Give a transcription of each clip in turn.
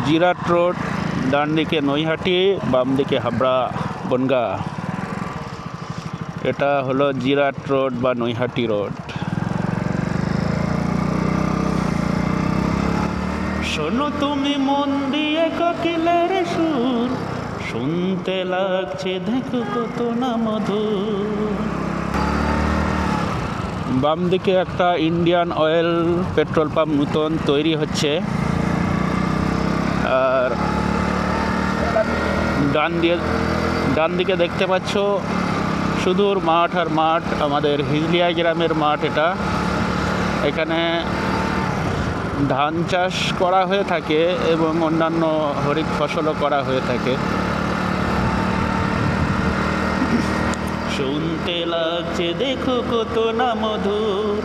Jirat road, ডান দিকে নৈহাটি, বাম দিকে হাবড়া বনগাঁ। এটা হলো জিরাট রোড বা নৈহাটি রোড। শোনো তুমি মন দিয়ে কোকিলের সুর, শুনতে লাগছে দেখো কত না মধুর। বাম দিকে একটা ইন্ডিয়ান অয়েল পেট্রোল পাম্প নতুন তৈরি হচ্ছে, আর ডান দিকে দেখতে পাচ্ছ সুদূর মাঠ আর মাঠ, আমাদের হিজলিয়া গ্রামের মাঠ। এখানে ধান চাষ করা হয়ে থাকে এবং অন্যান্য হরিত ফসলও করা হয়ে থাকে। শুনতে লাগছে দেখো কত না মধুর,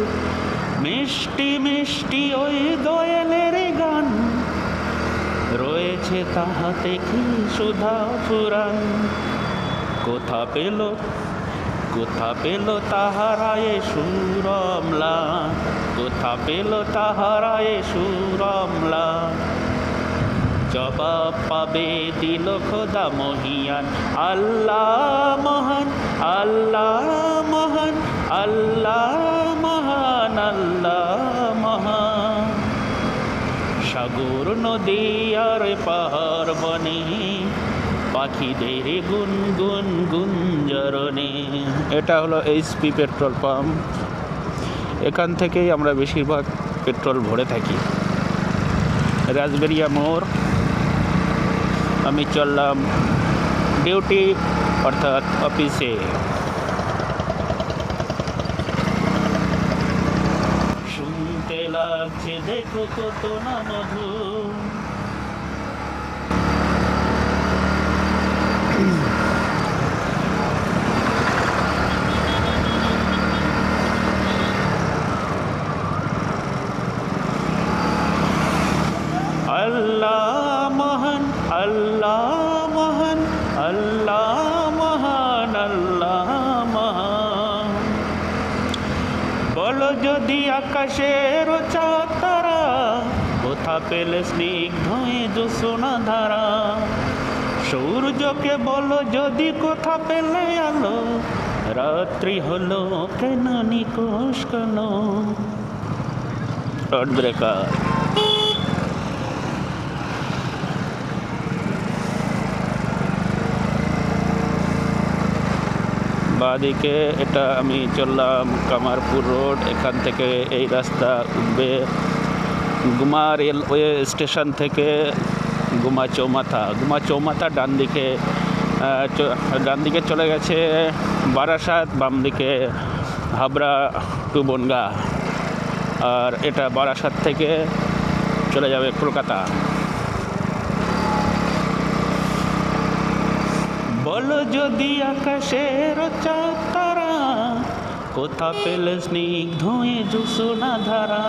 মিষ্টি মিষ্টি ওই দয়ালের গান, রয়েছে তাহাতে কি সুধা ফুরান। কোথা পেল তাহারায় সুরমলা, কোথা পেল তাহারায় সুরমলা। জবাব পাবে দিল খোদা মহিয়ান, আল্লাহ মহান, আল্লাহ মহান, আল্লাহ মহান, আল্লাহ মহান। সাগর নদী আর পাহাড় বনে, পাখিদের গুনগুন গুঞ্জরণে। এটা হলো এইচপি পেট্রোল পাম্প। এখান থেকেই আমরা বেশিরভাগ পেট্রোল ভরে থাকি। রাজবেরিয়া মোড়, আমি চললাম ডিউটি অর্থাৎ অফিসে। শুনতে লাগছে দেখো কত না মধুর। আল্লাহ মহান, আল্লাহ মহান, আল্লাহ মহান, আল্লাহ মহান। বলো যদি আকাশের চাঁদ তারা, কোথা পেলে স্নিগ্ধ জোছনা ধারা। সূর্যকে বলো যদি কোথা পেলে আলো, রাত্রি হলো কেন নিকোষ কালো। Road breaker. বাঁদিকে এটা আমি চললাম কামারপুর রোড। এখান থেকে এই রাস্তা উঠবে গুমা রেলওয়ে স্টেশন থেকে গুমা চৌমাথা। ডান দিকে চলে গেছে বারাসাত, বাম দিকে হাবড়া টু বনগাঁ। আর এটা বারাসাত থেকে চলে যাবে কলকাতা। বলো যদি আকাশের চাঁদ তারা, কোথা পেলে স্নিগ্ধ জোছনা ধারা।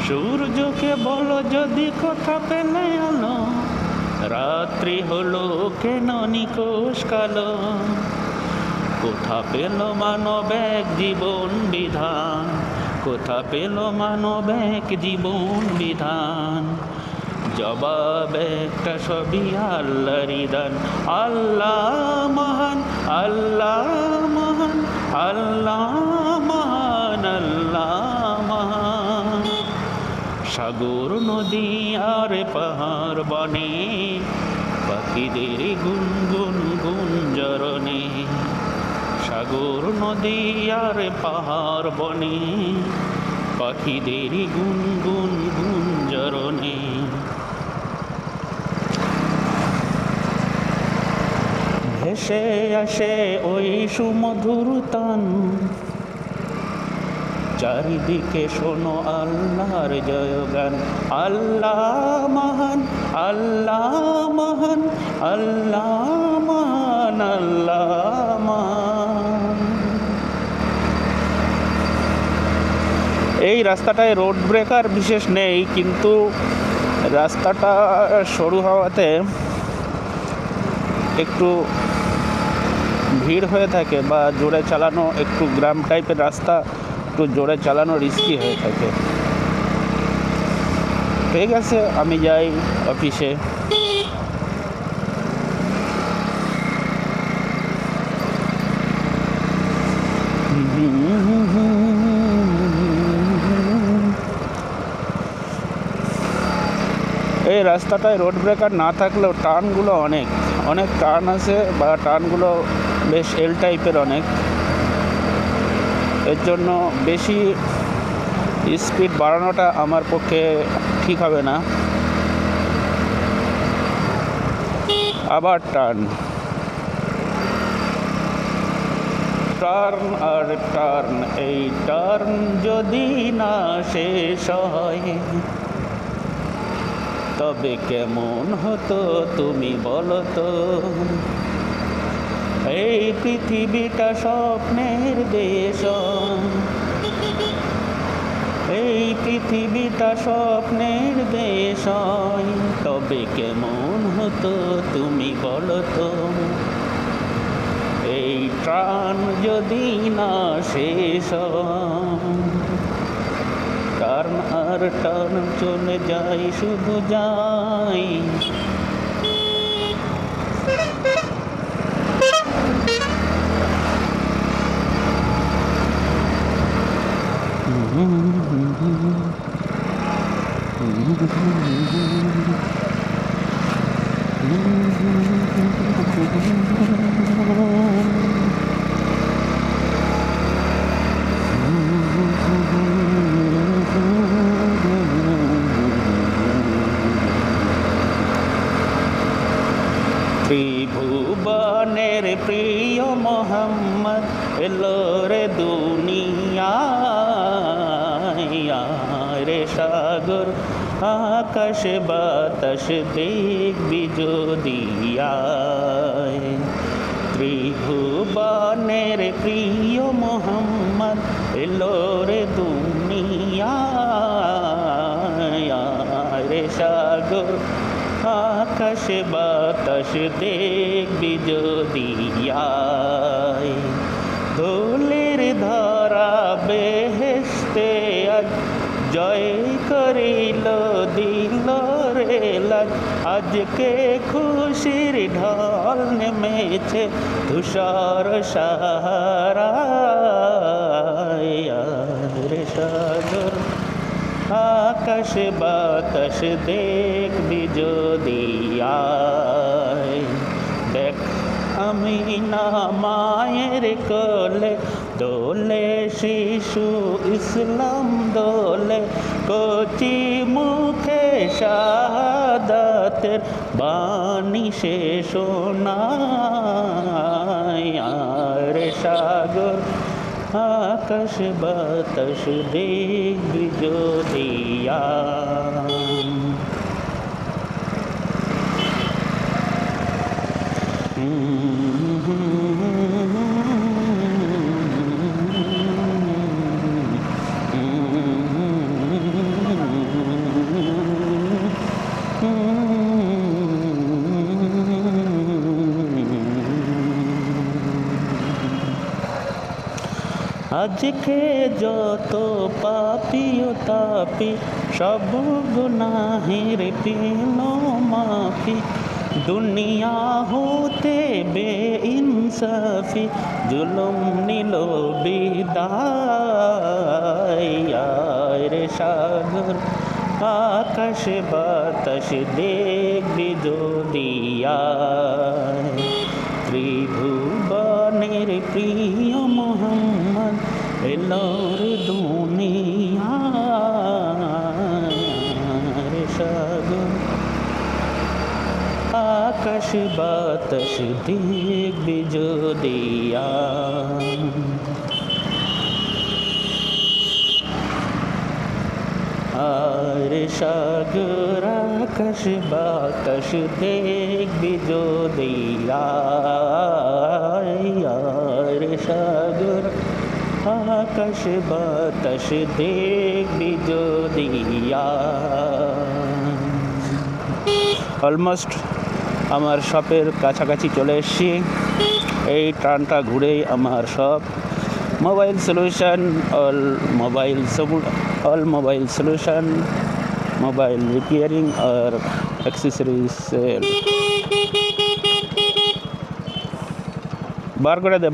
সূর্যকে বলো যদি কোথা পেলে আলো, রাত্রি হলো কেন নিকোষ কালো। কোথা পেল মানব এক জীবন বিধান, কোথা পেল মানব এক জীবন বিধান। জবাব একটা সবই আল্লাহরই দান, আল্লাহ মহান, আল্লাহ মহান, আল্লাহ মহান, আল্লাহ মহান। সাগর নদী আর পাহাড় বনে, পাখিদের গুনগুন গুঞ্জরণে। সাগর নদী আর পাহাড় বনে, পাখিদের গুনগুন গুঞ্জরণে। ভেসে আসে ওই সুমধুর তান, চারিদিকে শোনো আল্লাহর জয়গান। আল্লাহ মহান, আল্লাহ মহান, আল্লাহ মহান, আল্লাহ মহান। এই রাস্তাটায় রোড ব্রেকার বিশেষ নেই, কিন্তু রাস্তাটা সরু হওয়াতে একটু ভিড় হয়ে থাকে, বা জোরে চালানো, একটু গ্রাম টাইপের রাস্তা, একটু জোরে চালানো রিস্কি হয়ে থাকে। ঠিক আছে, আমি যাই অফিসে। এই রাস্তাটায় রোড ব্রেকার না থাকলেও টার্নগুলো অনেক অনেক টার্ন আছে, বা টার্নগুলো বেশ এল টাইপের অনেক। এর জন্য বেশি স্পিড বাড়ানোটা আমার পক্ষে ঠিক হবে না। আবার টার্ন টার্ন আর টার্ন, এই টার্ন যদি না শেষ হয় তবে কেমন হতো তুমি বলো তো। এই পৃথিবীটা স্বপ্নের দেশ, এই পৃথিবীটা স্বপ্নের দেশ, তবে কেমন হতো তুমি বলো তো। এই টার্ন যদি না শেষ হয়, টার্ন আর টার্ন চলে যাই, শুধু যাই। ত্রিভুবনের প্রিয় মোহাম্মদ এলো রে দুনিয়ায়, রে সাগর আকাশ বাতাস দেখবি যদি আয়। ত্রিভুবনের প্রিয় মোহাম্মদ এলো রে দুনিয়ায়, রে সাগর আকাশ বাতাস দেখবি যদি আয়। ধুলির ধরা বেহেশতে আজ জয় করিল দিল রে লাজ, আজকে খুশির ঢল নেমেছে তুষার সাহারায়, রে সাগর আকাশ বাতাস দেখবি যদি আয়। দেখ আমি না মায়ের কোলে দোলে শিশু ইসলাম দোলে, কচি মুখে শাহাদাতের বাণী সে শোনায়, রে সাগর আকাশ বাতাস দেখবি যদি আয়। আজকে যত পাপী ও তাপী সব গুনাহের পিন মাফি, দুনিয়া হতে বেইনসাফি জুলুম নিল বিদায়, রে সাগর আকাশ বাতাস দেখবি যদি আয়। ত্রিভুবনের প্রিয় মোহাম্মদ এলো রে দুনিয়ায়, রে সাগর আকাশ বাতাস দেখবি যদি আয়। রে সাগর আকাশ বাতাস দেখবি যদি আয়, রে সাগর আকাশ বাতাস দেখবি যদি আয়। অলমোস্ট আমার শপের কাছাকাছি চলে এসেছি। এই টার্নটা ঘুরেই আমার shop. Mobile solution, all mobile solution, mobile repairing আর অ্যাক্সেসরিজ সেল। বার করে দে।